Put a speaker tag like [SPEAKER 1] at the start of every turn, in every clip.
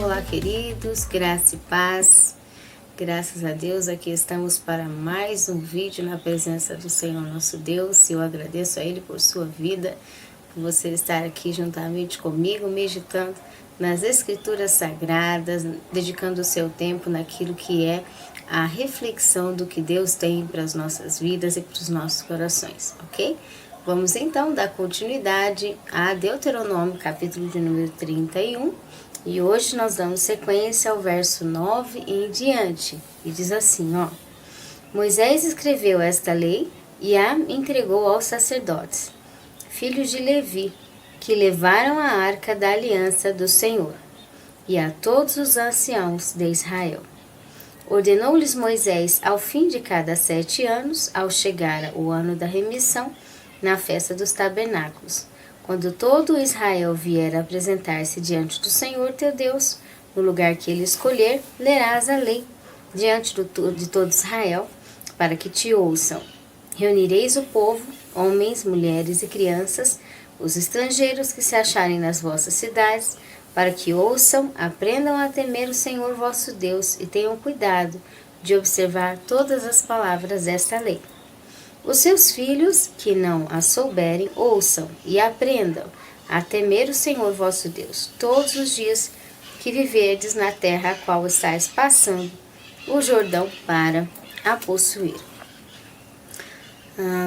[SPEAKER 1] Olá, queridos, graça e paz. Graças a Deus, aqui estamos para mais um vídeo na presença do Senhor nosso Deus. Eu agradeço a Ele por sua vida, por você estar aqui juntamente comigo, meditando nas Escrituras Sagradas, dedicando o seu tempo naquilo que é a reflexão do que Deus tem para as nossas vidas e para os nossos corações, ok? Vamos então dar continuidade a Deuteronômio, capítulo de número 31, e hoje nós damos sequência ao verso 9 e em diante, e diz assim, ó: Moisés escreveu esta lei e a entregou aos sacerdotes, filhos de Levi, que levaram a arca da aliança do Senhor, e a todos os anciãos de Israel. Ordenou-lhes Moisés, ao fim de cada 7 anos, ao chegar o ano da remissão, na festa dos tabernáculos, quando todo Israel vier apresentar-se diante do Senhor teu Deus, no lugar que ele escolher, lerás a lei diante de todo Israel, para que te ouçam. Reunireis o povo, homens, mulheres e crianças, os estrangeiros que se acharem nas vossas cidades, para que ouçam, aprendam a temer o Senhor vosso Deus e tenham cuidado de observar todas as palavras desta lei. Os seus filhos, que não a souberem, ouçam e aprendam a temer o Senhor vosso Deus todos os dias que viverdes na terra a qual estáis passando o Jordão para a possuir.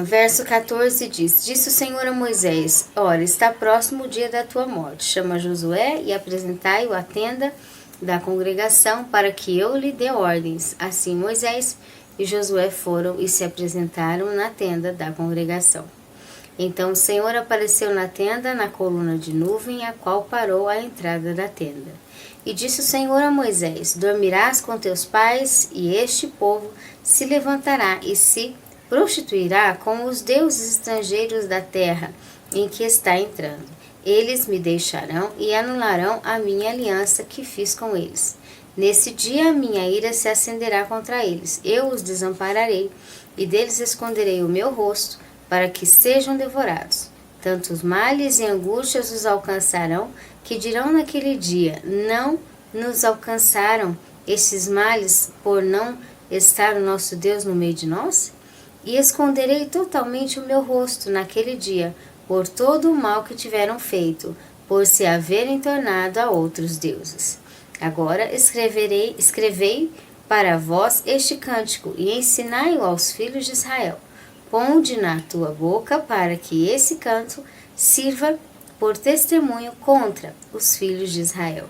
[SPEAKER 1] Verso 14 diz: Disse o Senhor a Moisés: Ora, está próximo o dia da tua morte. Chama Josué e apresentai-o à tenda da congregação para que eu lhe dê ordens. Assim Moisés e Josué foram e se apresentaram na tenda da congregação. Então o Senhor apareceu na tenda, na coluna de nuvem, a qual parou à entrada da tenda. E disse o Senhor a Moisés: Dormirás com teus pais, e este povo se levantará e se prostituirá com os deuses estrangeiros da terra em que está entrando. Eles me deixarão e anularão a minha aliança que fiz com eles. Nesse dia a minha ira se acenderá contra eles. Eu os desampararei e deles esconderei o meu rosto para que sejam devorados. Tantos males e angústias os alcançarão que dirão naquele dia: Não nos alcançaram estes males por não estar o nosso Deus no meio de nós? E esconderei totalmente o meu rosto naquele dia por todo o mal que tiveram feito, por se haverem tornado a outros deuses. Agora escrevei para vós este cântico e ensinai-o aos filhos de Israel. Ponde na tua boca para que esse canto sirva por testemunho contra os filhos de Israel.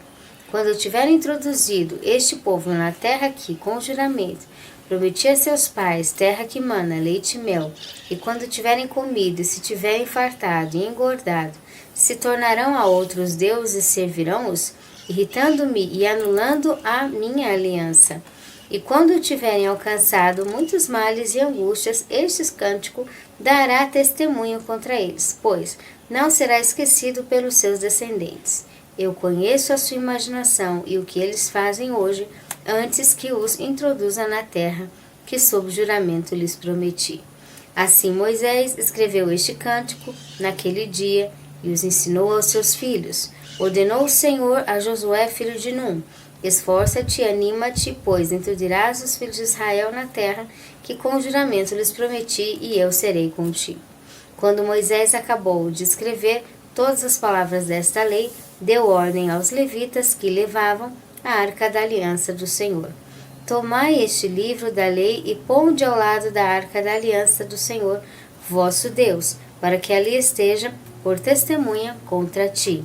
[SPEAKER 1] Quando tiver introduzido este povo na terra que, com juramento, prometi a seus pais, terra que mana leite e mel, e quando tiverem comido e se tiverem fartado e engordado, se tornarão a outros deuses e servirão-os, irritando-me e anulando a minha aliança. E quando tiverem alcançado muitos males e angústias, este cântico dará testemunho contra eles, pois não será esquecido pelos seus descendentes. Eu conheço a sua imaginação e o que eles fazem hoje, antes que os introduza na terra que sob juramento lhes prometi. Assim Moisés escreveu este cântico naquele dia e os ensinou aos seus filhos. Ordenou o Senhor a Josué, filho de Num: Esforça-te e anima-te, pois introduzirás os filhos de Israel na terra que com juramento lhes prometi, e eu serei contigo. Quando Moisés acabou de escrever todas as palavras desta lei, deu ordem aos levitas que levavam a arca da aliança do Senhor: Tomai este livro da lei e ponde ao lado da arca da aliança do Senhor, vosso Deus, para que ali esteja por testemunha contra ti.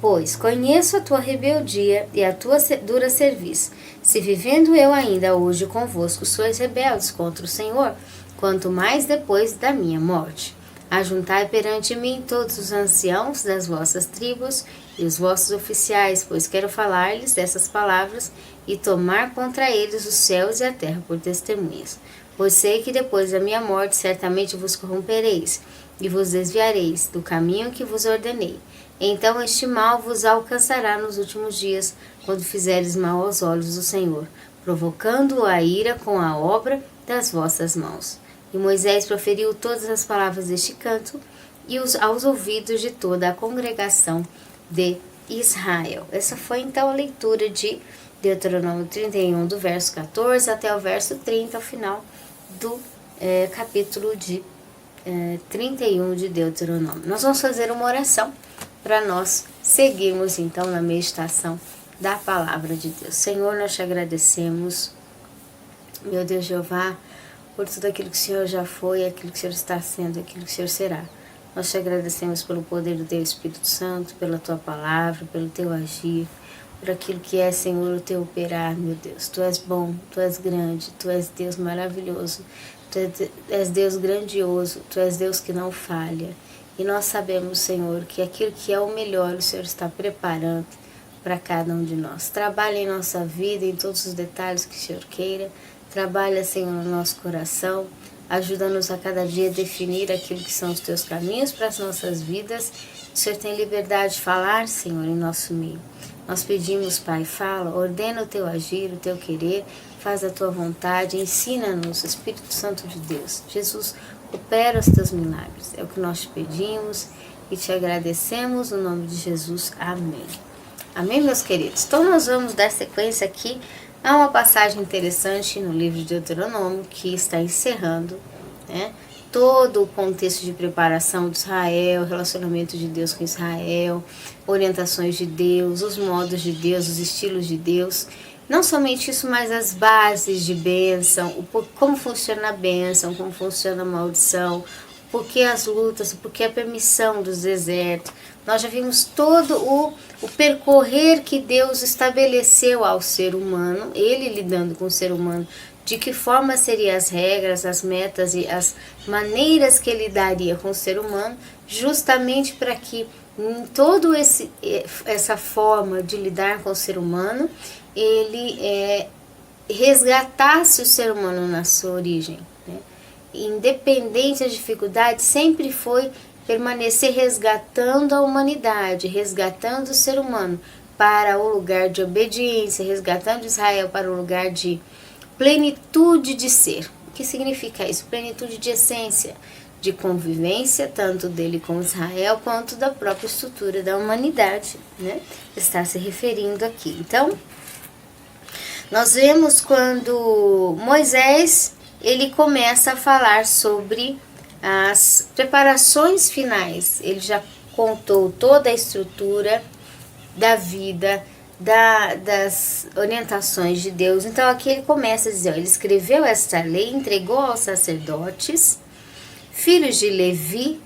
[SPEAKER 1] Pois conheço a tua rebeldia e a tua dura cerviz. Se vivendo eu ainda hoje convosco sois rebeldes contra o Senhor, quanto mais depois da minha morte. Ajuntai perante mim todos os anciãos das vossas tribos e os vossos oficiais, pois quero falar-lhes dessas palavras e tomar contra eles os céus e a terra por testemunhas. Pois sei que depois da minha morte certamente vos corrompereis e vos desviareis do caminho que vos ordenei. Então este mal vos alcançará nos últimos dias, quando fizeres mal aos olhos do Senhor, provocando-o a ira com a obra das vossas mãos. E Moisés proferiu todas as palavras deste canto e aos ouvidos de toda a congregação de Israel. Essa foi então a leitura de Deuteronômio 31, do verso 14 até o verso 30, ao final do capítulo de 31 de Deuteronômio. Nós vamos fazer uma oração para nós seguirmos então na meditação da palavra de Deus. Senhor, nós te agradecemos, meu Deus Jeová, por tudo aquilo que o Senhor já foi, aquilo que o Senhor está sendo, aquilo que o Senhor será. Nós te agradecemos pelo poder do Teu Espírito Santo, pela Tua palavra, pelo Teu agir, por aquilo que é, Senhor, o Teu operar, meu Deus. Tu és bom, Tu és grande, Tu és Deus maravilhoso, Tu és Deus grandioso, Tu és Deus que não falha. E nós sabemos, Senhor, que aquilo que é o melhor, o Senhor está preparando para cada um de nós. Trabalha em nossa vida, em todos os detalhes que o Senhor queira. Trabalha, Senhor, no nosso coração. Ajuda-nos a cada dia a definir aquilo que são os Teus caminhos para as nossas vidas. O Senhor tem liberdade de falar, Senhor, em nosso meio. Nós pedimos, Pai, fala, ordena o Teu agir, o Teu querer, faz a Tua vontade, ensina-nos, Espírito Santo de Deus. Jesus, opera os Teus milagres. É o que nós te pedimos e te agradecemos no nome de Jesus. Amém. Amém, meus queridos? Então nós vamos dar sequência aqui a uma passagem interessante no livro de Deuteronômio, que está encerrando, né, todo o contexto de preparação de Israel, relacionamento de Deus com Israel, orientações de Deus, os modos de Deus, os estilos de Deus. Não somente isso, mas as bases de bênção, como funciona a bênção, como funciona a maldição, por que as lutas, por que a permissão dos desertos. Nós já vimos todo o percorrer que Deus estabeleceu ao ser humano, Ele lidando com o ser humano, de que forma seriam as regras, as metas e as maneiras que Ele daria com o ser humano, justamente para que em todo essa forma de lidar com o ser humano, Ele resgatasse o ser humano na sua origem, né? Independente das dificuldades, sempre foi permanecer resgatando a humanidade, resgatando o ser humano para o lugar de obediência, resgatando Israel para o lugar de plenitude de ser. O que significa isso? Plenitude de essência, de convivência, tanto dele com Israel, quanto da própria estrutura da humanidade, né? Está se referindo aqui. Então, nós vemos quando Moisés, ele começa a falar sobre as preparações finais. Ele já contou toda a estrutura da vida, das orientações de Deus. Então aqui ele começa a dizer, ele escreveu esta lei, entregou aos sacerdotes, filhos de Levi,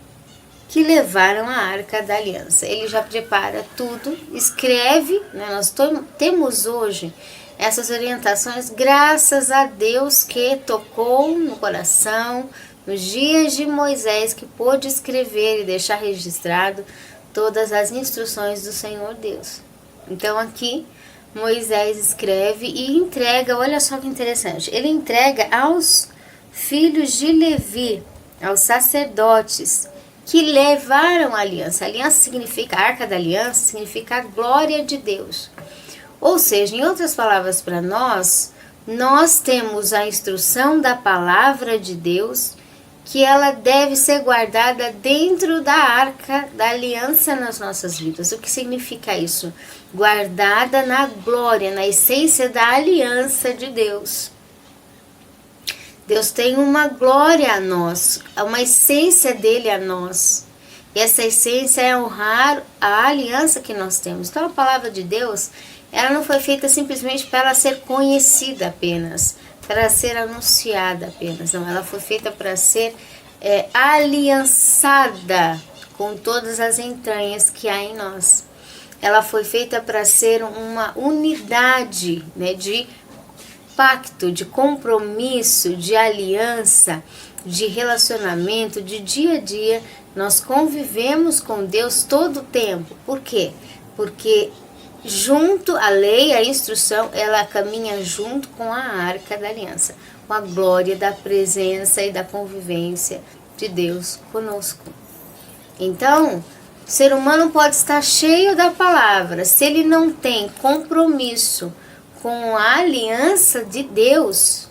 [SPEAKER 1] que levaram a Arca da Aliança. Ele já prepara tudo, escreve, né? Nós temos hoje essas orientações graças a Deus que tocou no coração nos dias de Moisés, que pôde escrever e deixar registrado todas as instruções do Senhor Deus. Então aqui Moisés escreve e entrega, olha só que interessante, ele entrega aos filhos de Levi, aos sacerdotes, que levaram a aliança. A aliança significa, a Arca da Aliança significa a glória de Deus. Ou seja, em outras palavras para nós temos a instrução da palavra de Deus, que ela deve ser guardada dentro da Arca da Aliança nas nossas vidas. O que significa isso? Guardada na glória, na essência da aliança de Deus. Deus tem uma glória a nós, uma essência dele a nós. E essa essência é honrar a aliança que nós temos. Então a palavra de Deus, ela não foi feita simplesmente para ela ser conhecida apenas, para ser anunciada apenas. Não, ela foi feita para ser aliançada com todas as entranhas que há em nós. Ela foi feita para ser uma unidade, né, de pacto, de compromisso, de aliança, de relacionamento, de dia a dia. Nós convivemos com Deus todo o tempo. Por quê? Porque junto a lei, a instrução, ela caminha junto com a Arca da Aliança, com a glória da presença e da convivência de Deus conosco. Então, o ser humano pode estar cheio da palavra, se ele não tem compromisso com a aliança de Deus,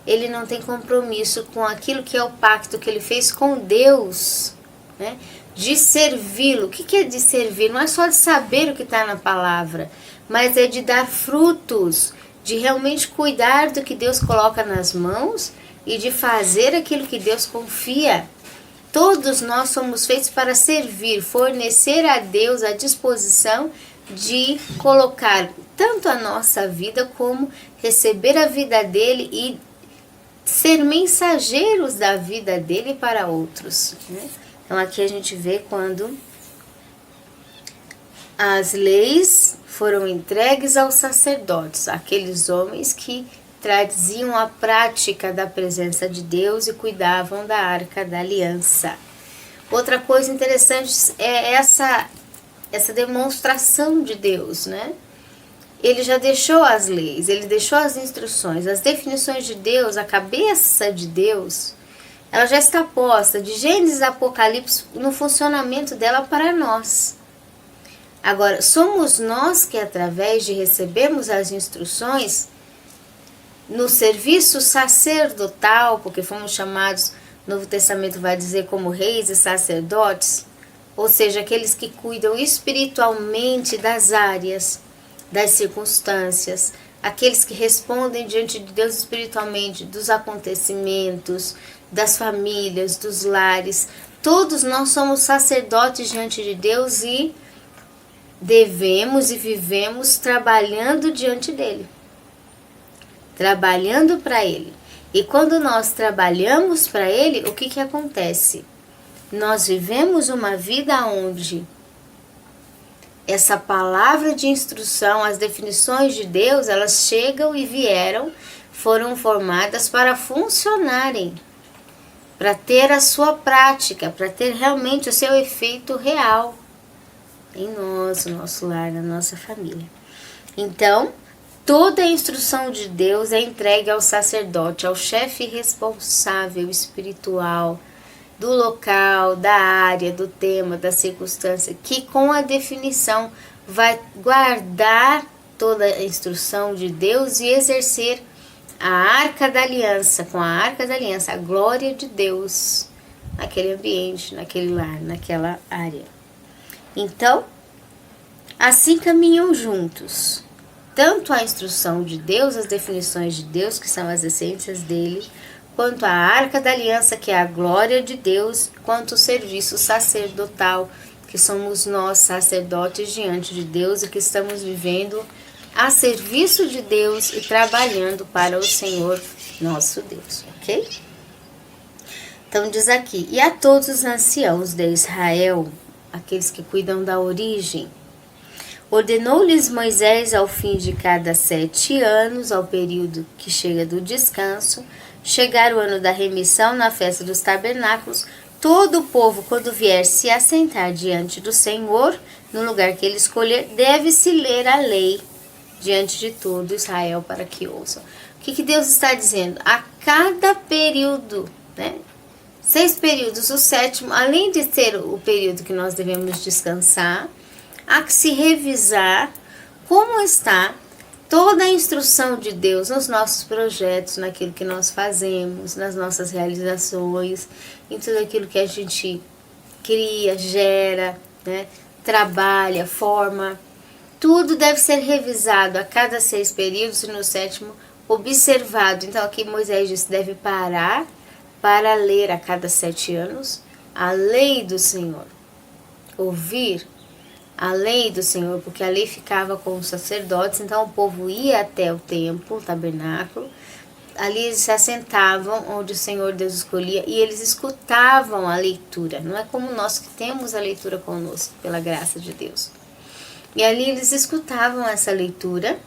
[SPEAKER 1] ele não tem compromisso com aquilo que é o pacto que ele fez com Deus, né? de servi-lo. O que é de servir? Não é só de saber o que está na palavra, mas é de dar frutos, de realmente cuidar do que Deus coloca nas mãos e de fazer aquilo que Deus confia. Todos nós somos feitos para servir, fornecer a Deus a disposição de colocar tanto a nossa vida como receber a vida dele e ser mensageiros da vida dele para outros, né? Então aqui a gente vê quando as leis foram entregues aos sacerdotes, aqueles homens que traziam a prática da presença de Deus e cuidavam da arca da aliança. Outra coisa interessante é essa demonstração de Deus, né? Ele já deixou as leis, ele deixou as instruções, as definições de Deus, a cabeça de Deus, ela já está posta de Gênesis a Apocalipse no funcionamento dela para nós. Agora, somos nós que, através de recebermos as instruções, no serviço sacerdotal, porque fomos chamados, o Novo Testamento vai dizer como reis e sacerdotes, ou seja, aqueles que cuidam espiritualmente das áreas, das circunstâncias, aqueles que respondem diante de Deus espiritualmente dos acontecimentos, das famílias, dos lares. Todos nós somos sacerdotes diante de Deus e devemos e vivemos trabalhando diante dele, trabalhando para ele. E quando nós trabalhamos para ele, o que acontece? Nós vivemos uma vida onde essa palavra de instrução, as definições de Deus, elas chegam e vieram, foram formadas para funcionarem, para ter a sua prática, para ter realmente o seu efeito real em nós, no nosso lar, na nossa família. Então, toda a instrução de Deus é entregue ao sacerdote, ao chefe responsável espiritual do local, da área, do tema, da circunstância, que com a definição vai guardar toda a instrução de Deus e exercer a arca da aliança, com a arca da aliança, a glória de Deus naquele ambiente, naquele lar, naquela área. Então, assim caminham juntos, tanto a instrução de Deus, as definições de Deus, que são as essências dele, quanto a arca da aliança, que é a glória de Deus, quanto o serviço sacerdotal, que somos nós sacerdotes diante de Deus e que estamos vivendo a serviço de Deus e trabalhando para o Senhor nosso Deus, ok? Então diz aqui, e a todos os anciãos de Israel, aqueles que cuidam da origem, ordenou-lhes Moisés ao fim de cada 7 anos, ao período que chega do descanso, chegar o ano da remissão na festa dos tabernáculos, todo o povo, quando vier se assentar diante do Senhor, no lugar que ele escolher, deve-se ler a lei diante de todo Israel para que ouçam. O que Deus está dizendo? A cada período, né? 6 períodos, o 7º, além de ser o período que nós devemos descansar, há que se revisar como está toda a instrução de Deus nos nossos projetos, naquilo que nós fazemos, nas nossas realizações, em tudo aquilo que a gente cria, gera, né, trabalha, forma. Tudo deve ser revisado a cada 6 períodos e no 7º observado. Então aqui Moisés disse, deve parar para ler a cada 7 anos a lei do Senhor. Ouvir a lei do Senhor, porque a lei ficava com os sacerdotes, então o povo ia até o templo, o tabernáculo, ali eles se assentavam onde o Senhor Deus escolhia e eles escutavam a leitura. Não é como nós que temos a leitura conosco, pela graça de Deus. E ali eles escutavam essa leitura,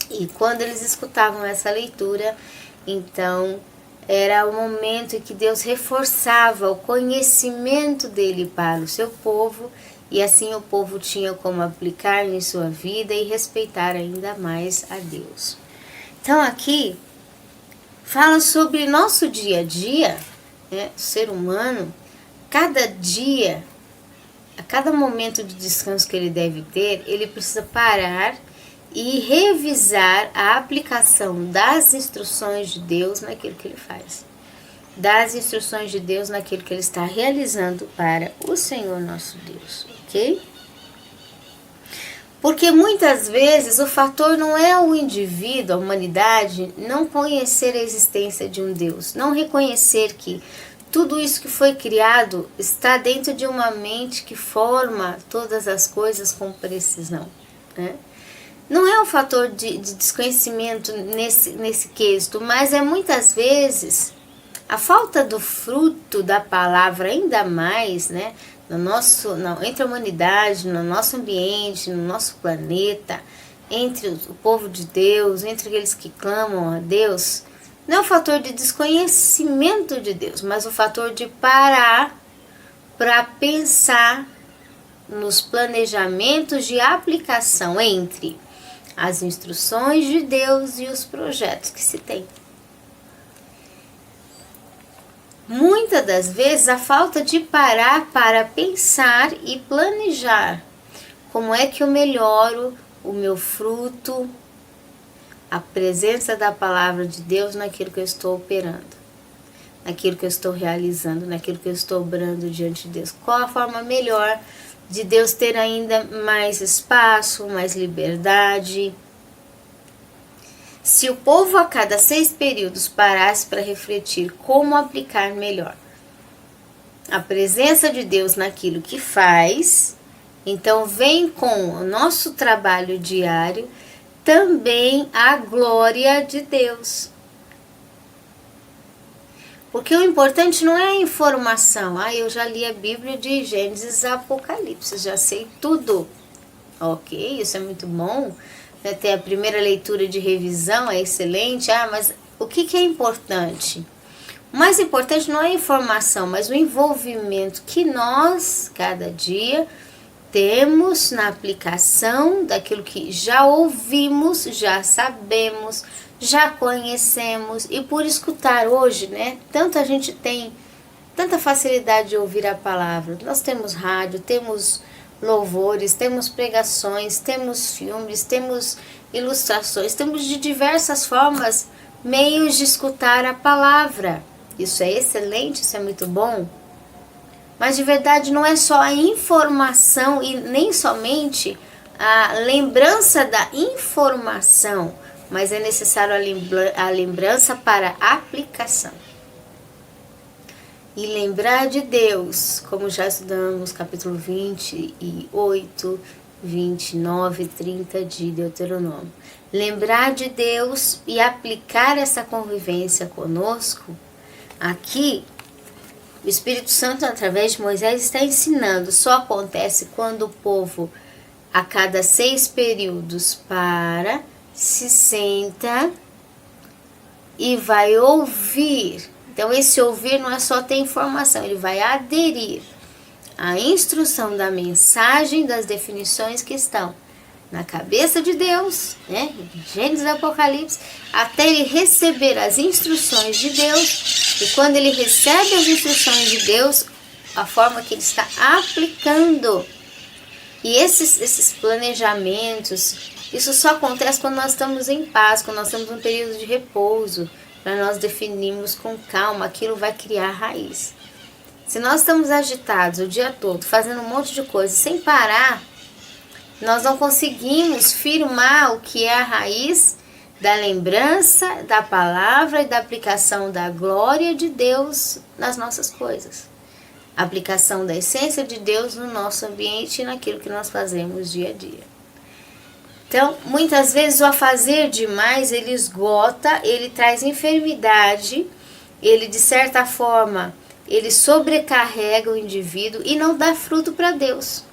[SPEAKER 1] e quando eles escutavam essa leitura, então era o momento em que Deus reforçava o conhecimento dele para o seu povo, e assim o povo tinha como aplicar em sua vida e respeitar ainda mais a Deus. Então aqui fala sobre nosso dia a dia, né, ser humano, cada dia, a cada momento de descanso que ele deve ter, ele precisa parar e revisar a aplicação das instruções de Deus naquilo que ele faz. das instruções de Deus naquilo que ele está realizando para o Senhor nosso Deus, ok? Porque muitas vezes o fator não é o indivíduo, a humanidade, não conhecer a existência de um Deus, não reconhecer que tudo isso que foi criado está dentro de uma mente que forma todas as coisas com precisão, né? Não é um fator de desconhecimento nesse quesito, mas é muitas vezes a falta do fruto da palavra, ainda mais, né, entre a humanidade, no nosso ambiente, no nosso planeta, entre o povo de Deus, entre aqueles que clamam a Deus. Não é um fator de desconhecimento de Deus, mas o fator de parar para pensar nos planejamentos de aplicação entre as instruções de Deus e os projetos que se tem. Muitas das vezes a falta de parar para pensar e planejar como é que eu melhoro o meu fruto, a presença da palavra de Deus naquilo que eu estou operando, naquilo que eu estou realizando, naquilo que eu estou obrando diante de Deus. Qual a forma melhor de Deus ter ainda mais espaço, mais liberdade? Se o povo a cada 6 períodos parasse para refletir como aplicar melhor a presença de Deus naquilo que faz, então vem com o nosso trabalho diário também a glória de Deus. Porque o importante não é a informação. Eu já li a Bíblia de Gênesis a Apocalipse, já sei tudo. Ok, isso é muito bom. Ter a primeira leitura de revisão é excelente. Mas o que é importante? O mais importante não é a informação, mas o envolvimento que nós, cada dia, temos na aplicação daquilo que já ouvimos, já sabemos, já conhecemos. E por escutar hoje, né? Tanto a gente tem tanta facilidade de ouvir a palavra. Nós temos rádio, temos louvores, temos pregações, temos filmes, temos ilustrações, temos de diversas formas meios de escutar a palavra. Isso é excelente, isso é muito bom. Mas de verdade não é só a informação e nem somente a lembrança da informação, mas é necessário a lembrança para a aplicação. E lembrar de Deus, como já estudamos capítulo 28, 29 e 30 de Deuteronômio. Lembrar de Deus e aplicar essa convivência conosco. Aqui, o Espírito Santo, através de Moisés, está ensinando. Só acontece quando o povo, a cada 6 períodos, se senta e vai ouvir. Então, esse ouvir não é só ter informação, ele vai aderir à instrução da mensagem, das definições que estão na cabeça de Deus, né? Gênesis e Apocalipse, até ele receber as instruções de Deus. E quando ele recebe as instruções de Deus, a forma que ele está aplicando. E esses planejamentos, isso só acontece quando nós estamos em paz, quando nós estamos num período de repouso, para nós definirmos com calma, aquilo vai criar raiz. Se nós estamos agitados o dia todo, fazendo um monte de coisa sem parar, nós não conseguimos firmar o que é a raiz da lembrança, da palavra e da aplicação da glória de Deus nas nossas coisas. A aplicação da essência de Deus no nosso ambiente e naquilo que nós fazemos dia a dia. Então, muitas vezes o afazer demais, ele esgota, ele traz enfermidade, ele de certa forma, ele sobrecarrega o indivíduo e não dá fruto para Deus.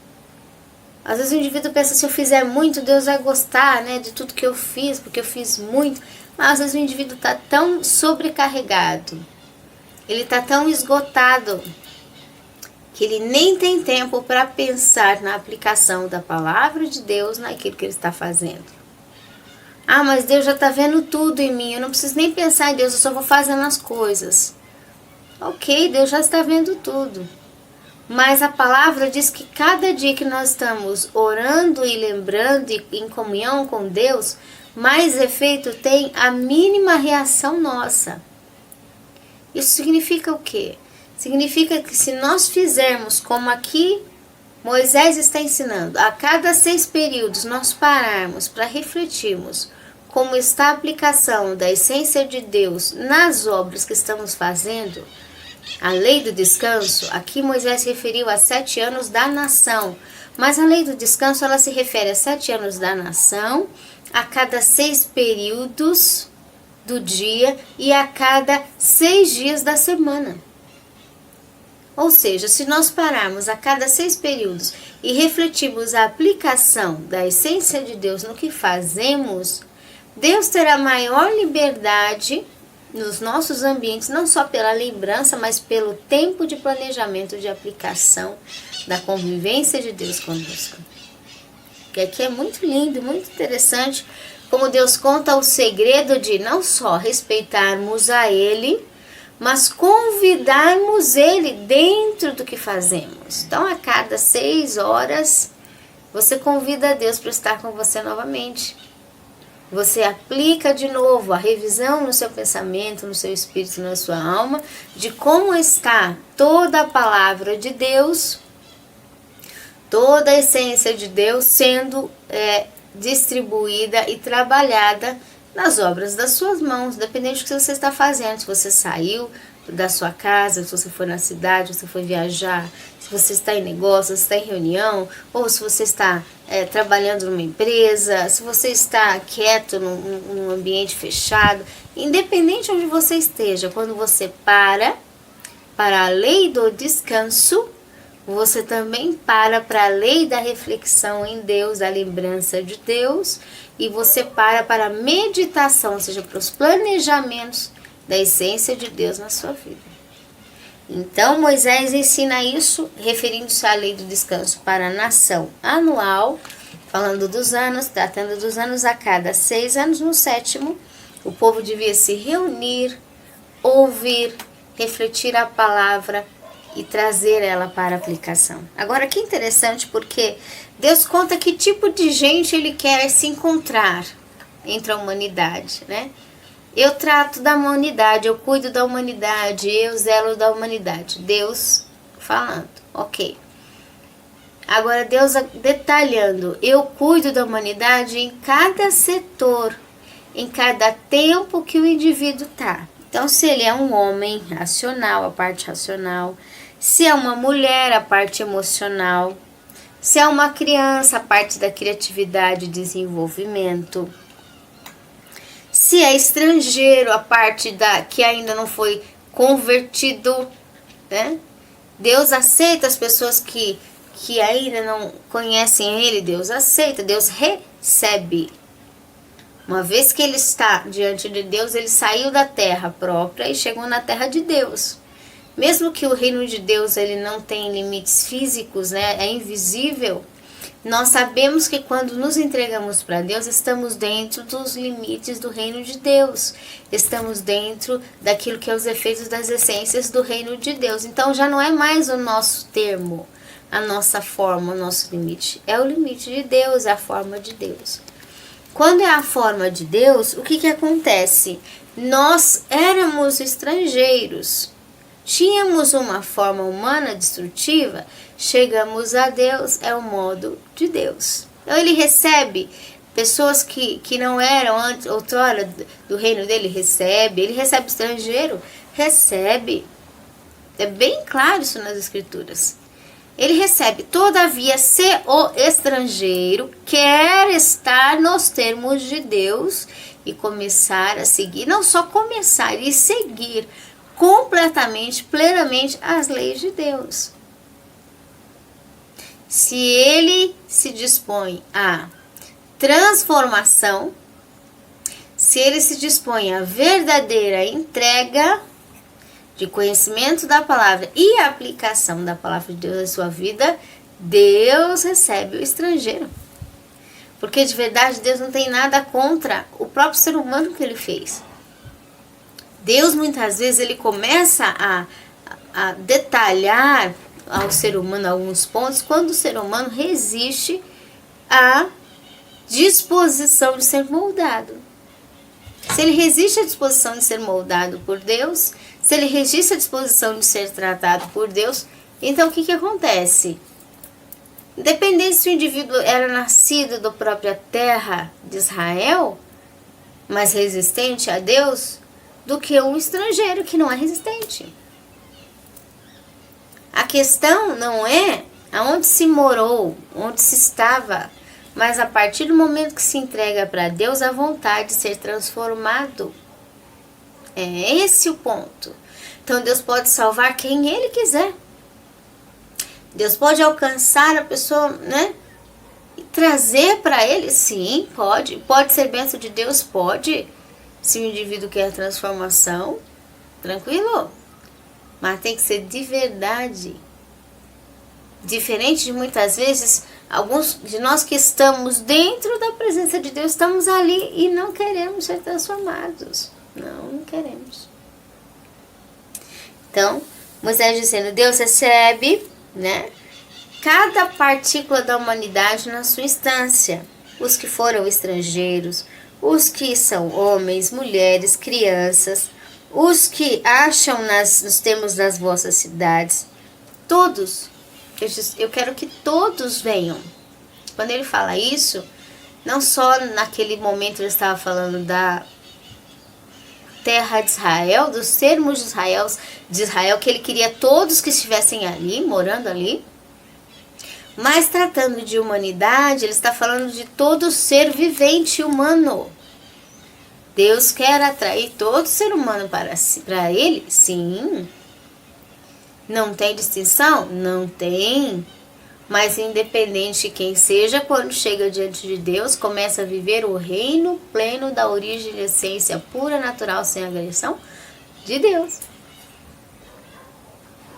[SPEAKER 1] Às vezes o indivíduo pensa, se eu fizer muito, Deus vai gostar, né, de tudo que eu fiz, porque eu fiz muito. Mas às vezes o indivíduo está tão sobrecarregado, ele está tão esgotado, que ele nem tem tempo para pensar na aplicação da palavra de Deus naquilo que ele está fazendo. Mas Deus já está vendo tudo em mim, eu não preciso nem pensar em Deus, eu só vou fazendo as coisas. Ok, Deus já está vendo tudo. Mas a palavra diz que cada dia que nós estamos orando e lembrando e em comunhão com Deus, mais efeito tem a mínima reação nossa. Isso significa o quê? Significa que se nós fizermos como aqui Moisés está ensinando, a cada 6 períodos nós pararmos para refletirmos como está a aplicação da essência de Deus nas obras que estamos fazendo, a lei do descanso, aqui Moisés referiu a 7 anos da nação, mas a lei do descanso ela se refere a 7 anos da nação, a cada 6 períodos do dia e a cada 6 dias da semana. Ou seja, se nós pararmos a cada 6 períodos e refletirmos a aplicação da essência de Deus no que fazemos, Deus terá maior liberdade nos nossos ambientes, não só pela lembrança, mas pelo tempo de planejamento de aplicação da convivência de Deus conosco. Que aqui é muito lindo, muito interessante, como Deus conta o segredo de não só respeitarmos a Ele, mas convidarmos Ele dentro do que fazemos. Então, a cada 6 horas, você convida a Deus para estar com você novamente. Você aplica de novo a revisão no seu pensamento, no seu espírito, na sua alma, de como está toda a palavra de Deus, toda a essência de Deus sendo distribuída e trabalhada nas obras das suas mãos, dependendo do que você está fazendo. Se você saiu da sua casa, se você foi na cidade, se você foi viajar, se você está em negócio, se está em reunião, ou se você está trabalhando numa empresa, se você está quieto num ambiente fechado, independente onde você esteja, quando você para a lei do descanso, você também para a lei da reflexão em Deus, da lembrança de Deus, e você para a meditação, ou seja, para os planejamentos da essência de Deus na sua vida. Então Moisés ensina isso, referindo-se à lei do descanso para a nação anual, falando dos anos, tratando dos anos a cada 6 anos. No 7º, o povo devia se reunir, ouvir, refletir a palavra e trazer ela para aplicação. Agora, que interessante, porque Deus conta que tipo de gente Ele quer se encontrar entre a humanidade, né? Eu trato da humanidade, eu cuido da humanidade, eu zelo da humanidade. Deus falando, ok. Agora, Deus detalhando, eu cuido da humanidade em cada setor, em cada tempo que o indivíduo está. Então, se ele é um homem racional, a parte racional, se é uma mulher, a parte emocional, se é uma criança, a parte da criatividade e desenvolvimento, se é estrangeiro, a parte que ainda não foi convertido, né? Deus aceita as pessoas que ainda não conhecem Ele, Deus aceita, Deus recebe. Uma vez que ele está diante de Deus, ele saiu da terra própria e chegou na terra de Deus. Mesmo que o reino de Deus ele não tem limites físicos, né? É invisível. Nós sabemos que quando nos entregamos para Deus, estamos dentro dos limites do reino de Deus. Estamos dentro daquilo que é os efeitos das essências do reino de Deus. Então já não é mais o nosso termo, a nossa forma, o nosso limite. É o limite de Deus, é a forma de Deus. Quando é a forma de Deus, o que acontece? Nós éramos estrangeiros. Tínhamos uma forma humana destrutiva, chegamos a Deus, é o modo de Deus. Então ele recebe pessoas que não eram antes, outrora do reino dele, ele recebe estrangeiro, recebe. É bem claro isso nas escrituras. Ele recebe, todavia, se o estrangeiro quer estar nos termos de Deus e começar a seguir, não só começar, e seguir completamente, plenamente as leis de Deus. Se ele se dispõe à transformação, se ele se dispõe à verdadeira entrega de conhecimento da palavra e aplicação da palavra de Deus na sua vida, Deus recebe o estrangeiro. Porque de verdade Deus não tem nada contra o próprio ser humano que ele fez. Deus muitas vezes ele começa a detalhar ao ser humano alguns pontos quando o ser humano resiste à disposição de ser moldado. Se ele resiste à disposição de ser moldado por Deus, se ele registra a disposição de ser tratado por Deus, então o que acontece? Independente se o indivíduo era nascido da própria terra de Israel, mais resistente a Deus, do que um estrangeiro que não é resistente. A questão não é aonde se morou, onde se estava, mas a partir do momento que se entrega para Deus, a vontade de ser transformado. É esse o ponto. Então Deus pode salvar quem Ele quiser. Deus pode alcançar a pessoa, né? E trazer para Ele, sim, pode. Pode ser bênção de Deus, pode. Se o indivíduo quer transformação, tranquilo. Mas tem que ser de verdade. Diferente de muitas vezes, alguns de nós que estamos dentro da presença de Deus, estamos ali e não queremos ser transformados. Não queremos. Então, Moisés dizendo, Deus recebe, né, cada partícula da humanidade na sua instância. Os que foram estrangeiros, os que são homens, mulheres, crianças, os que acham nos termos das vossas cidades, todos. Eu quero que todos venham. Quando ele fala isso, não só naquele momento ele estava falando da terra de Israel, dos termos de Israel, que ele queria todos que estivessem ali, morando ali. Mas tratando de humanidade, ele está falando de todo ser vivente humano. Deus quer atrair todo ser humano para ele? Sim. Não tem distinção? Não tem. Mas independente de quem seja, quando chega diante de Deus, começa a viver o reino pleno da origem e essência pura, natural, sem agressão de Deus.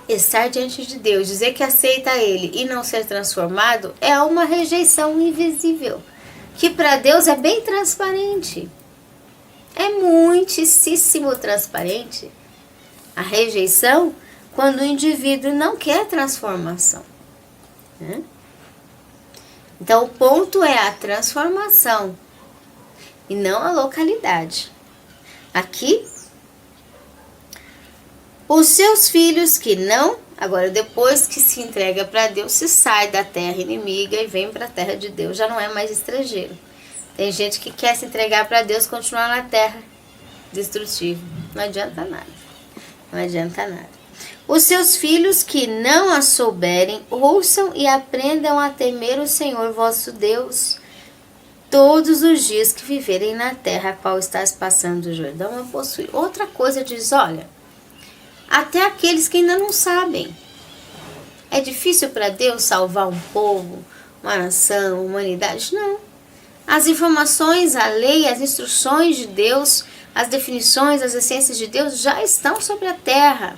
[SPEAKER 1] Estar diante de Deus, dizer que aceita Ele e não ser transformado é uma rejeição invisível, que para Deus é bem transparente. É muitíssimo transparente a rejeição quando o indivíduo não quer transformação. Né? Então o ponto é a transformação e não a localidade. Aqui, os seus filhos que não, agora depois que se entrega para Deus, se sai da terra inimiga e vem para a terra de Deus, já não é mais estrangeiro. Tem gente que quer se entregar para Deus e continuar na terra destrutiva. Não adianta nada. Não adianta nada. Os seus filhos que não a souberem, ouçam e aprendam a temer o Senhor vosso Deus todos os dias que viverem na terra a qual estás passando o Jordão a possuir. Outra coisa diz, olha, até aqueles que ainda não sabem. É difícil para Deus salvar um povo, uma nação, uma humanidade? Não. As informações, a lei, as instruções de Deus, as definições, as essências de Deus já estão sobre a terra.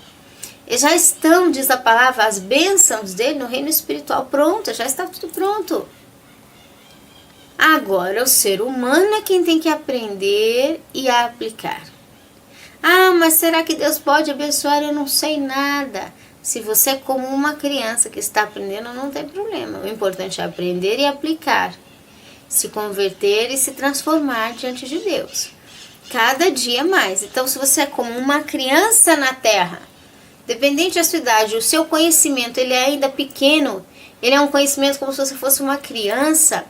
[SPEAKER 1] E já estão, diz a palavra, as bênçãos dele no reino espiritual. Pronto, já está tudo pronto. Agora, o ser humano é quem tem que aprender e aplicar. Ah, mas será que Deus pode abençoar? Eu não sei nada. Se você é como uma criança que está aprendendo, não tem problema. O importante é aprender e aplicar. Se converter e se transformar diante de Deus. Cada dia mais. Então, se você é como uma criança na terra, dependente da sua idade, o seu conhecimento ele é ainda pequeno, ele é um conhecimento como se você fosse uma criança,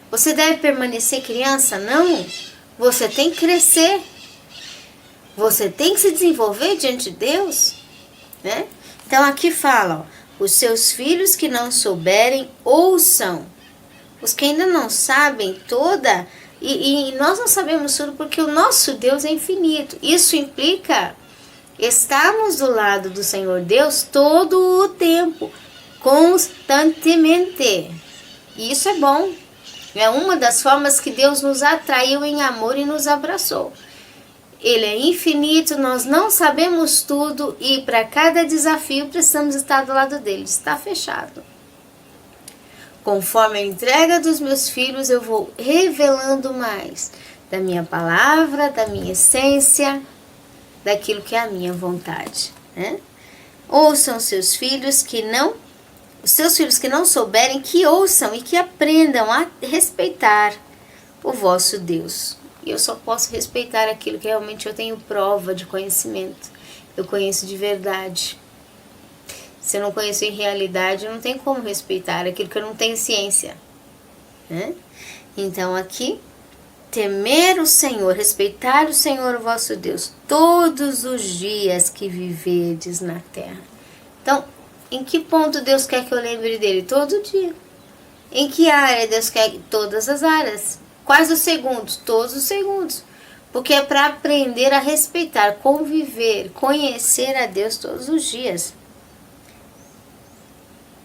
[SPEAKER 1] você deve permanecer criança? Não. Você tem que crescer. Você tem que se desenvolver diante de Deus. Né? Então aqui fala, ó, os seus filhos que não souberem, ouçam. Os que ainda não sabem toda, e nós não sabemos tudo porque o nosso Deus é infinito. Isso implica estarmos do lado do Senhor Deus todo o tempo, constantemente. E isso é bom. É uma das formas que Deus nos atraiu em amor e nos abraçou. Ele é infinito, nós não sabemos tudo e para cada desafio precisamos estar do lado dele. Está fechado. Conforme a entrega dos meus filhos, eu vou revelando mais da minha palavra, da minha essência, daquilo que é a minha vontade. Né? Ouçam seus filhos que não, os seus filhos que não souberem, que ouçam e que aprendam a respeitar o vosso Deus. E eu só posso respeitar aquilo que realmente eu tenho prova de conhecimento. eu conheço de verdade. Se eu não conheço em realidade, não tem como respeitar aquilo que eu não tenho ciência, né? Então aqui, temer o Senhor, respeitar o Senhor o vosso Deus, todos os dias que viverdes na terra. Então, em que ponto Deus quer que eu lembre dele? Todo dia. Em que área Deus quer? Todas as áreas. Quais os segundos? Todos os segundos. Porque é para aprender a respeitar, conviver, conhecer a Deus todos os dias.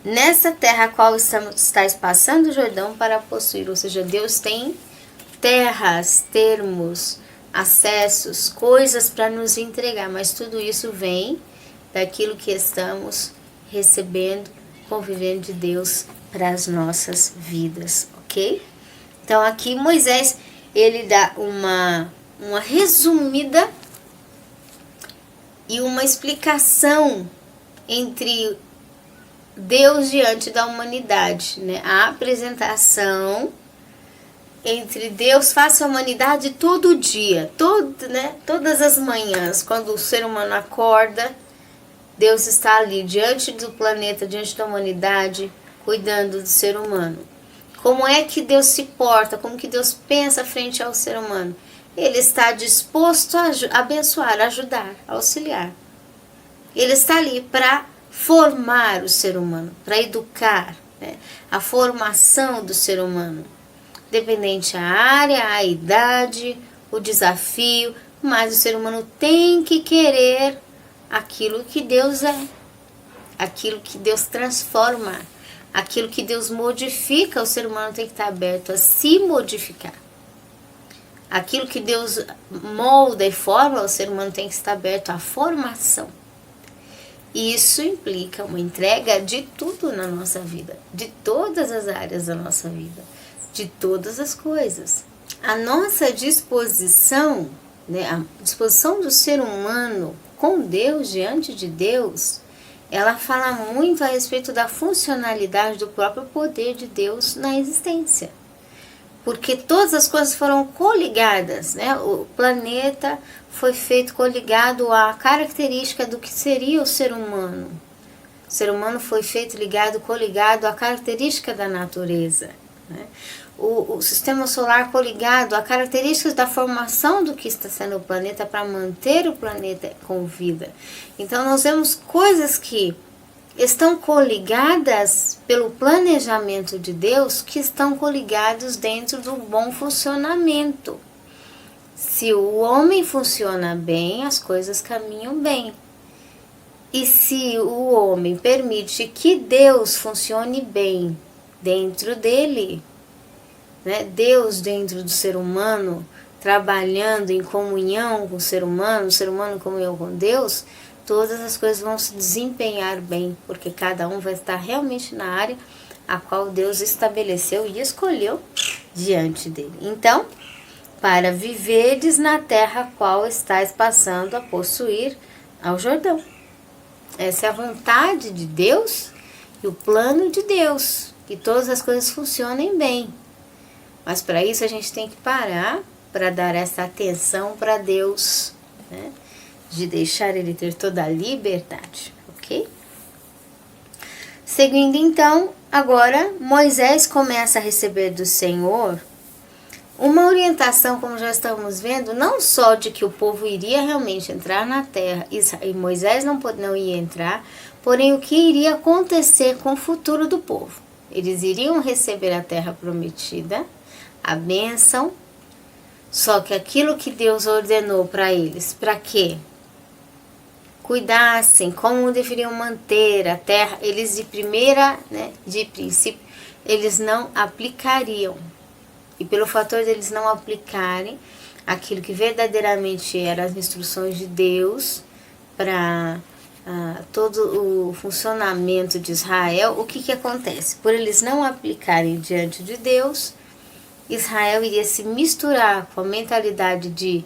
[SPEAKER 1] Nessa terra a qual estáis passando o Jordão para possuir. Ou seja, Deus tem terras, termos, acessos, coisas para nos entregar. Mas tudo isso vem daquilo que estamos recebendo, convivendo de Deus para as nossas vidas, ok? Então aqui Moisés, ele dá uma resumida e uma explicação entre Deus diante da humanidade, né? A apresentação entre Deus face à humanidade todo dia, todas as manhãs, quando o ser humano acorda, Deus está ali diante do planeta, diante da humanidade, cuidando do ser humano. Como é que Deus se porta, como que Deus pensa frente ao ser humano? Ele está disposto a abençoar, ajudar, auxiliar. Ele está ali para formar o ser humano, para educar, né? A formação do ser humano. Dependente a área, a idade, o desafio, mas o ser humano tem que querer aquilo que Deus é, aquilo que Deus transforma, aquilo que Deus modifica. O ser humano tem que estar aberto a se modificar. Aquilo que Deus molda e forma, o ser humano tem que estar aberto à formação. Isso implica uma entrega de tudo na nossa vida, de todas as áreas da nossa vida, de todas as coisas. A nossa disposição, né, a disposição do ser humano com Deus, diante de Deus, ela fala muito a respeito da funcionalidade do próprio poder de Deus na existência. Porque todas as coisas foram coligadas, né? O planeta foi feito coligado à característica do que seria o ser humano. O ser humano foi feito coligado à característica da natureza, né? O sistema solar coligado a características da formação do que está sendo o planeta para manter o planeta com vida. Então nós vemos coisas que estão coligadas pelo planejamento de Deus, que estão coligados dentro do bom funcionamento. Se o homem funciona bem, as coisas caminham bem. E se o homem permite que Deus funcione bem dentro dele, né? Deus dentro do ser humano, trabalhando em comunhão com o ser humano em comunhão com Deus, todas as coisas vão se desempenhar bem, porque cada um vai estar realmente na área a qual Deus estabeleceu e escolheu diante dele. Então, para viverdes na terra a qual estáis passando a possuir ao Jordão. Essa é a vontade de Deus e o plano de Deus, que todas as coisas funcionem bem. Mas para isso a gente tem que parar para dar essa atenção para Deus, né? De deixar Ele ter toda a liberdade, ok? Seguindo então, agora Moisés começa a receber do Senhor uma orientação, como já estamos vendo, não só de que o povo iria realmente entrar na terra, e Moisés não ia entrar, porém o que iria acontecer com o futuro do povo. Eles iriam receber a terra prometida, a bênção, só que aquilo que Deus ordenou para eles, para quê? Cuidassem, como deveriam manter a terra, eles de princípio, eles não aplicariam. E pelo fator deles não aplicarem aquilo que verdadeiramente eram as instruções de Deus para todo o funcionamento de Israel, o que acontece? Por eles não aplicarem diante de Deus, Israel iria se misturar com a mentalidade de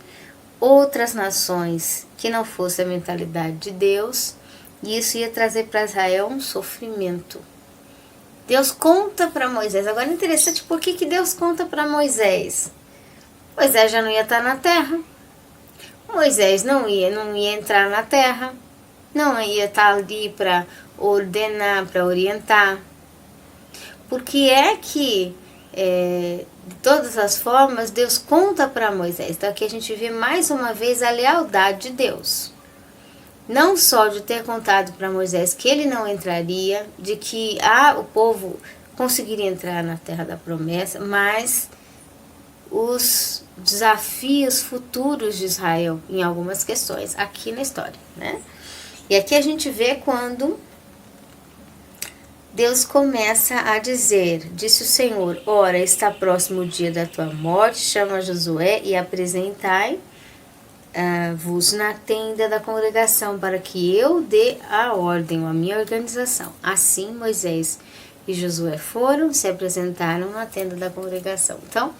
[SPEAKER 1] outras nações que não fosse a mentalidade de Deus, e isso ia trazer para Israel um sofrimento. Deus conta para Moisés. Agora é interessante, por que Deus conta para Moisés? Moisés já não ia estar na terra. Moisés não ia entrar na terra, não ia estar ali para ordenar, para orientar. Porque é que, de todas as formas, Deus conta para Moisés. Então aqui a gente vê mais uma vez a lealdade de Deus. Não só de ter contado para Moisés que ele não entraria, de que o povo conseguiria entrar na terra da promessa, mas os desafios futuros de Israel em algumas questões aqui na história, né? E aqui a gente vê quando Deus começa a dizer, disse o Senhor, ora, está próximo o dia da tua morte, chama Josué e apresentai-vos na tenda da congregação, para que eu dê a ordem, a minha organização. Assim Moisés e Josué foram, se apresentaram na tenda da congregação. Então,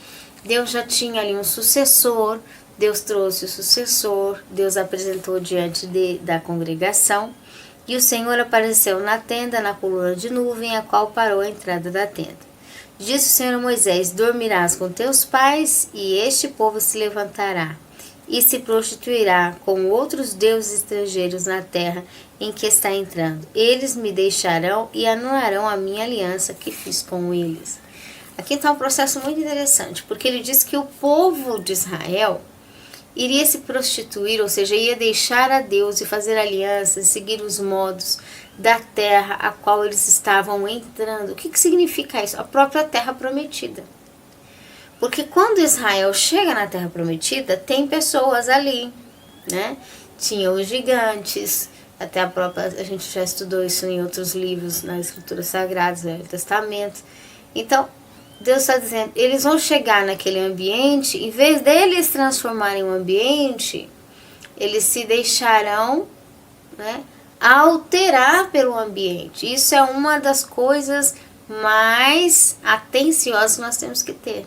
[SPEAKER 1] Deus já tinha ali um sucessor, Deus trouxe o sucessor, Deus apresentou diante da congregação, e o Senhor apareceu na tenda, na coluna de nuvem, a qual parou a entrada da tenda. Disse o Senhor a Moisés, dormirás com teus pais, e este povo se levantará, e se prostituirá com outros deuses estrangeiros na terra em que está entrando. Eles me deixarão e anularão a minha aliança que fiz com eles. Aqui está um processo muito interessante, porque ele diz que o povo de Israel iria se prostituir, ou seja, ia deixar a Deus e fazer alianças, seguir os modos da terra a qual eles estavam entrando. O que significa isso? A própria terra prometida. Porque quando Israel chega na terra prometida, tem pessoas ali, né? Tinha os gigantes, até a gente já estudou isso em outros livros, nas escrituras sagradas, no Velho Testamento. Então, Deus está dizendo, eles vão chegar naquele ambiente, em vez deles transformarem o ambiente, eles se deixarão, né, alterar pelo ambiente. Isso é uma das coisas mais atenciosas que nós temos que ter.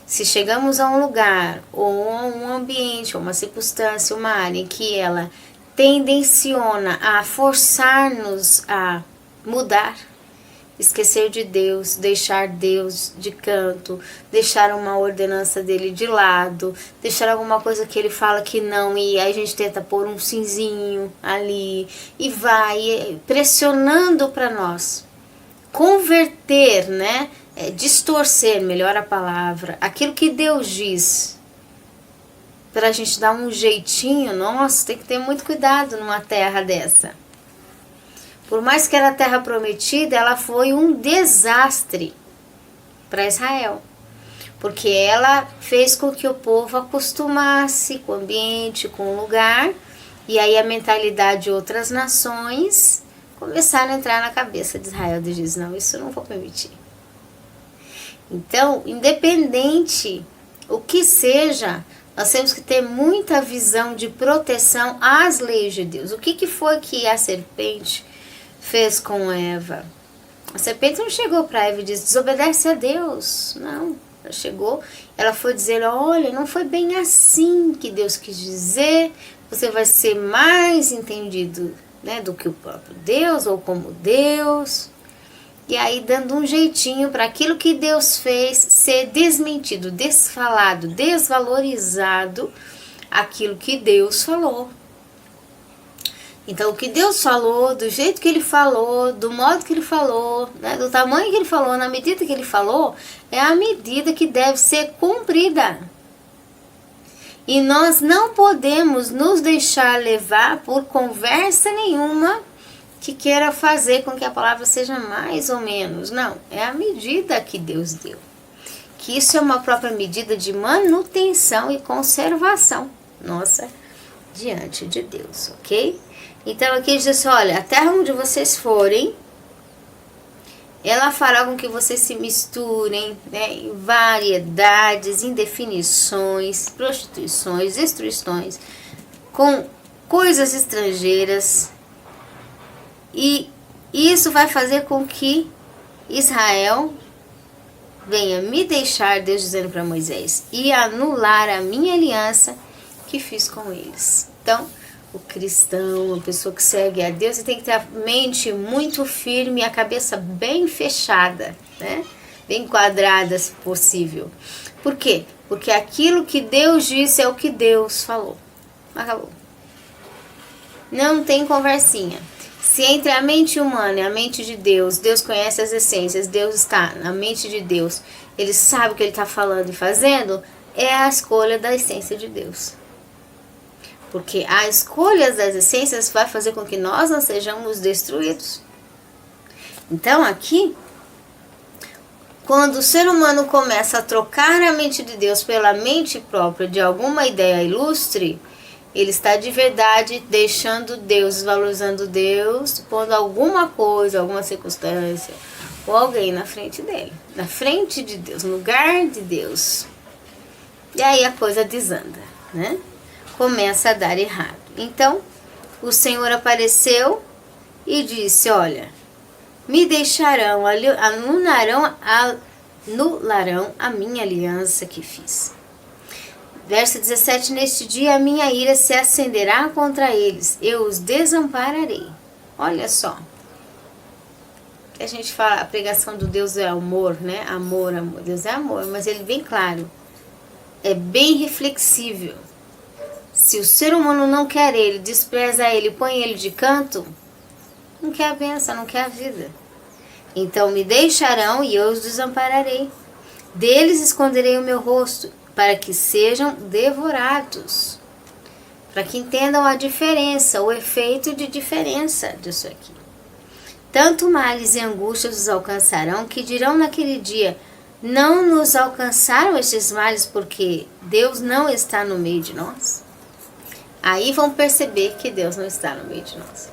[SPEAKER 1] Se chegamos a um lugar, ou a um ambiente, ou uma circunstância, uma área em que ela tendenciona a forçar-nos a mudar, esquecer de Deus, deixar Deus de canto, deixar uma ordenança dele de lado, deixar alguma coisa que ele fala que não, e aí a gente tenta pôr um simzinho ali, e vai pressionando para nós converter, né? Distorcer, melhor a palavra, aquilo que Deus diz, para a gente dar um jeitinho. Nossa, tem que ter muito cuidado numa terra dessa. Por mais que era a terra prometida, ela foi um desastre para Israel. Porque ela fez com que o povo acostumasse com o ambiente, com o lugar. E aí a mentalidade de outras nações começaram a entrar na cabeça de Israel. E diz, não, isso eu não vou permitir. Então, independente o que seja, nós temos que ter muita visão de proteção às leis de Deus. O que foi que a serpente fez com Eva? A serpente não chegou para Eva e disse, desobedece a Deus. Não, ela chegou, ela foi dizer, olha, não foi bem assim que Deus quis dizer, você vai ser mais entendido, né, do que o próprio Deus, ou como Deus. E aí dando um jeitinho para aquilo que Deus fez ser desmentido, desfalado, desvalorizado, aquilo que Deus falou. Então, o que Deus falou, do jeito que Ele falou, do modo que Ele falou, né, do tamanho que Ele falou, na medida que Ele falou, é a medida que deve ser cumprida. E nós não podemos nos deixar levar por conversa nenhuma que queira fazer com que a palavra seja mais ou menos. Não, é a medida que Deus deu. Que isso é uma própria medida de manutenção e conservação nossa diante de Deus, ok? Então aqui diz assim, olha, a terra onde vocês forem, ela fará com que vocês se misturem, né, em variedades, indefinições, prostituições, destruições, com coisas estrangeiras. E isso vai fazer com que Israel venha me deixar, Deus dizendo para Moisés, e anular a minha aliança que fiz com eles. Então, o cristão, a pessoa que segue a Deus, tem que ter a mente muito firme e a cabeça bem fechada, né? Bem quadrada, se possível. Por quê? Porque aquilo que Deus disse é o que Deus falou. Acabou. Não tem conversinha. Se entre a mente humana e a mente de Deus, Deus conhece as essências, Deus está na mente de Deus, Ele sabe o que Ele está falando e fazendo, é a escolha da essência de Deus. Porque a escolha das essências vai fazer com que nós não sejamos destruídos. Então aqui, quando o ser humano começa a trocar a mente de Deus pela mente própria de alguma ideia ilustre, ele está de verdade deixando Deus, desvalorizando Deus, pondo alguma coisa, alguma circunstância ou alguém na frente dele, na frente de Deus, no lugar de Deus. E aí a coisa desanda, né? Começa a dar errado. Então, o Senhor apareceu e disse, olha, me deixarão, anularão a minha aliança que fiz. Verso 17, neste dia a minha ira se acenderá contra eles, eu os desampararei. Olha só. A gente fala, a pregação do Deus é amor, né? Amor, amor. Deus é amor, mas ele é bem claro. É bem reflexível. Se o ser humano não quer ele, despreza ele, põe ele de canto, não quer a bênção, não quer a vida. Então me deixarão e eu os desampararei. Deles esconderei o meu rosto, para que sejam devorados. Para que entendam a diferença, o efeito de diferença disso aqui. Tanto males e angústias os alcançarão, que dirão naquele dia, não nos alcançaram estes males porque Deus não está no meio de nós? Aí vão perceber que Deus não está no meio de nós,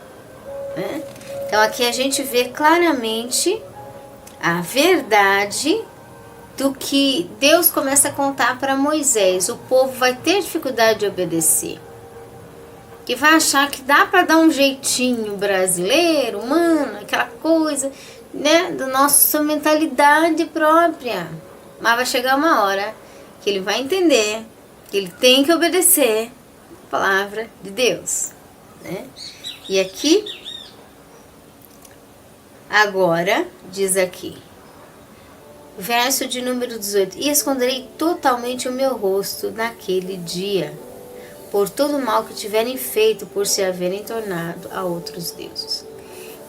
[SPEAKER 1] né? Então aqui a gente vê claramente a verdade do que Deus começa a contar para Moisés. O povo vai ter dificuldade de obedecer, que vai achar que dá para dar um jeitinho brasileiro, humano, aquela coisa, né, da nossa mentalidade própria. Mas vai chegar uma hora que ele vai entender que ele tem que obedecer a palavra de Deus, né? E aqui, agora, diz aqui, verso de número 18, e esconderei totalmente o meu rosto naquele dia, por todo o mal que tiverem feito, por se haverem tornado a outros deuses.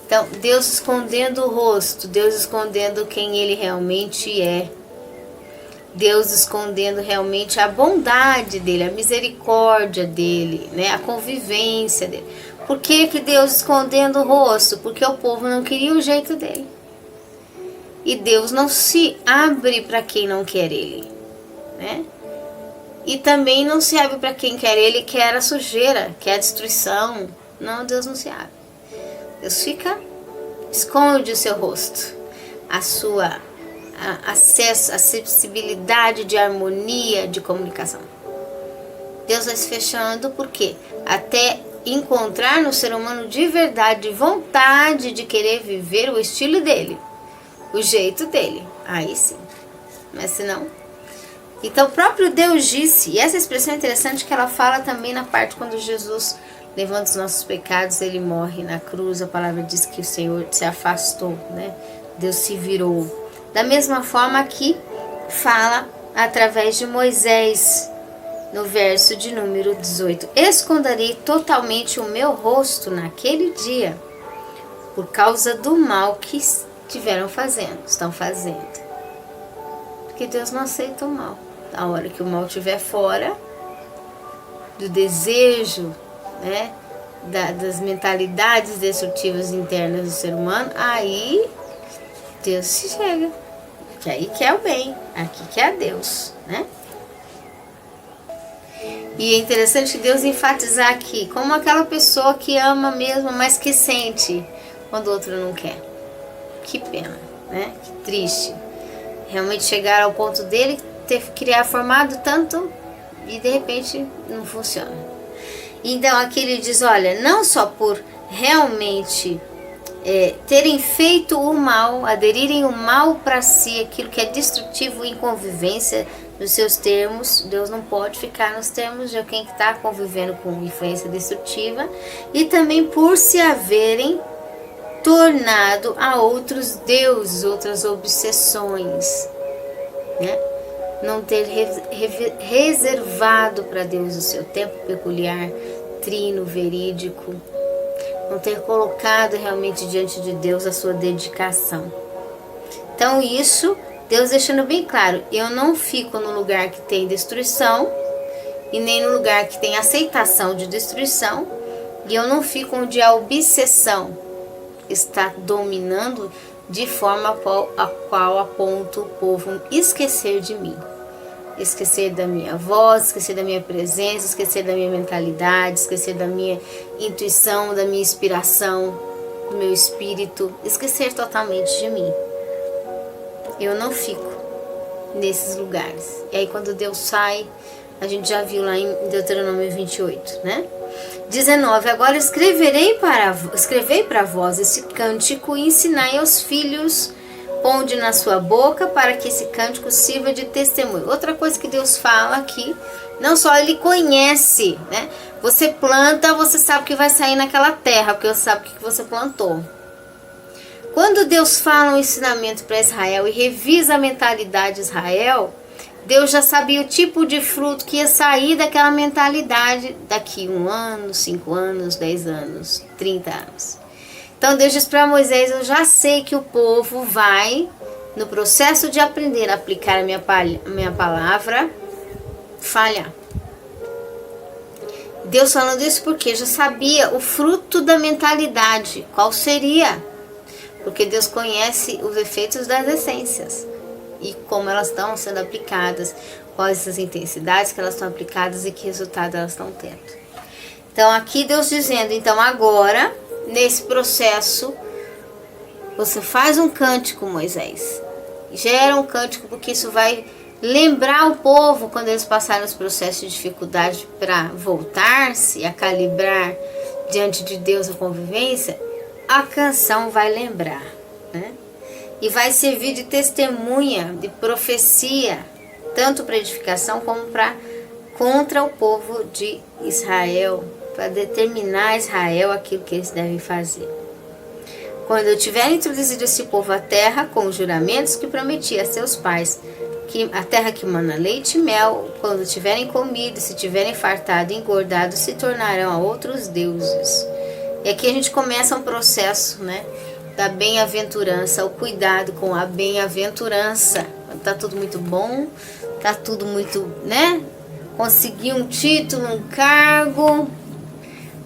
[SPEAKER 1] Então, Deus escondendo o rosto, Deus escondendo quem Ele realmente é, Deus escondendo realmente a bondade dEle, a misericórdia dEle, né, a convivência dEle. Por que que Deus escondendo o rosto? Porque o povo não queria o jeito dEle. E Deus não se abre para quem não quer Ele, né? E também não se abre para quem quer Ele, quer a sujeira, quer a destruição. Não, Deus não se abre. Deus esconde o seu rosto, a sua acesso, a sensibilidade de harmonia, de comunicação. Deus vai se fechando, por quê? Até encontrar no ser humano de verdade, vontade de querer viver o estilo dele, o jeito dele. Aí sim, mas se não... Então o próprio Deus disse, e essa expressão é interessante que ela fala também na parte quando Jesus levanta os nossos pecados, ele morre na cruz, a palavra diz que o Senhor se afastou, né? Deus se virou. Da mesma forma aqui fala através de Moisés, no verso de número 18, esconderei totalmente o meu rosto naquele dia, por causa do mal que estão fazendo. Porque Deus não aceita o mal. A hora que o mal estiver fora do desejo, né, das mentalidades destrutivas internas do ser humano, aí Deus se chega. Que aí quer o bem, aqui quer a Deus, né? E é interessante Deus enfatizar aqui, como aquela pessoa que ama mesmo, mas que sente quando o outro não quer. Que pena, né? Que triste. Realmente chegar ao ponto dele criar formado tanto e de repente não funciona. Então aqui ele diz, olha, não só por realmente terem feito o mal, aderirem o mal para si, aquilo que é destrutivo em convivência nos seus termos, Deus não pode ficar nos termos de quem está convivendo com influência destrutiva, e também por se haverem tornado a outros deuses, outras obsessões, né? não ter reservado para Deus o seu tempo peculiar, trino, verídico, não ter colocado realmente diante de Deus a sua dedicação. Então isso, Deus deixando bem claro, eu não fico no lugar que tem destruição e nem no lugar que tem aceitação de destruição, e eu não fico onde a obsessão está dominando de forma a qual aponta o povo esquecer de mim. Esquecer da minha voz, esquecer da minha presença, esquecer da minha mentalidade, esquecer da minha intuição, da minha inspiração, do meu espírito, esquecer totalmente de mim. Eu não fico nesses lugares. E aí quando Deus sai, a gente já viu lá em Deuteronômio 28, né? 19, agora escrevei para vós esse cântico e ensinai aos filhos, ponde na sua boca, para que esse cântico sirva de testemunho. Outra coisa que Deus fala aqui, não só Ele conhece, né? Você planta, você sabe o que vai sair naquela terra, porque você sabe o que você plantou. Quando Deus fala um ensinamento para Israel e revisa a mentalidade de Israel, Deus já sabia o tipo de fruto que ia sair daquela mentalidade daqui 1 ano, 5 anos, 10 anos, 30 anos. Então Deus diz para Moisés, eu já sei que o povo vai, no processo de aprender a aplicar a minha palavra, falhar. Deus falando isso porque já sabia o fruto da mentalidade, qual seria. Porque Deus conhece os efeitos das essências e como elas estão sendo aplicadas, quais essas intensidades que elas estão aplicadas e que resultado elas estão tendo. Então aqui Deus dizendo, então agora, nesse processo, você faz um cântico, Moisés. Gera um cântico porque isso vai lembrar o povo quando eles passarem os processos de dificuldade para voltar-se, a calibrar diante de Deus a convivência, a canção vai lembrar, né? E vai servir de testemunha, de profecia, tanto para edificação como contra o povo de Israel, para determinar Israel aquilo que eles devem fazer. Quando eu tiver introduzido esse povo à terra, com os juramentos que prometi a seus pais, que a terra que mana leite e mel, quando tiverem comido, se tiverem fartado e engordado, se tornarão a outros deuses. E aqui a gente começa um processo, né, da bem-aventurança, o cuidado com a bem-aventurança. Tá tudo muito bom, tá tudo muito, né? Conseguiu um título, um cargo,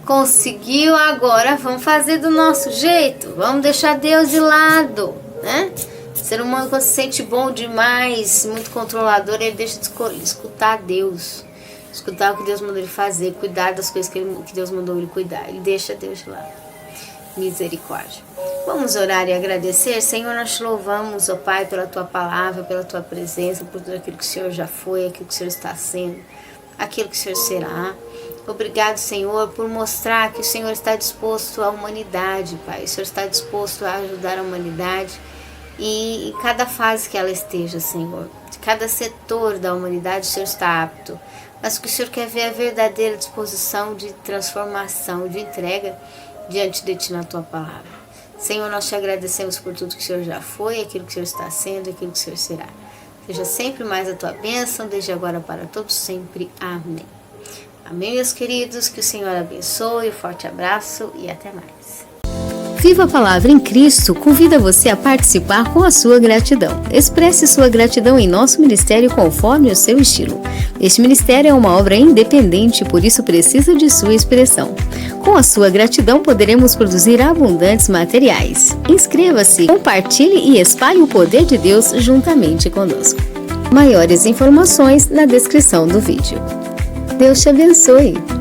[SPEAKER 1] conseguiu, agora vamos fazer do nosso jeito, vamos deixar Deus de lado, né? O ser humano, quando se sente bom demais, muito controlador, ele deixa de escutar Deus, escutar o que Deus mandou ele fazer, cuidar das coisas que Deus mandou ele cuidar, ele deixa Deus de lado. Misericórdia. Vamos orar e agradecer. Senhor, nós te louvamos, ó Pai, pela Tua palavra, pela Tua presença, por tudo aquilo que o Senhor já foi, aquilo que o Senhor está sendo, aquilo que o Senhor será. Obrigado, Senhor, por mostrar que o Senhor está disposto à humanidade, Pai. O Senhor está disposto a ajudar a humanidade e em cada fase que ela esteja, Senhor. De cada setor da humanidade, o Senhor está apto. Mas que o Senhor quer ver a verdadeira disposição de transformação, de entrega diante de Ti na Tua palavra. Senhor, nós te agradecemos por tudo que o Senhor já foi, aquilo que o Senhor está sendo, aquilo que o Senhor será. Seja sempre mais a Tua bênção, desde agora para todos sempre. Amém. Amém, meus queridos, que o Senhor abençoe, um forte abraço e até mais.
[SPEAKER 2] Viva a Palavra em Cristo convida você a participar com a sua gratidão. Expresse sua gratidão em nosso ministério conforme o seu estilo. Este ministério é uma obra independente, por isso precisa de sua expressão. Com a sua gratidão poderemos produzir abundantes materiais. Inscreva-se, compartilhe e espalhe o poder de Deus juntamente conosco. Maiores informações na descrição do vídeo. Deus te abençoe!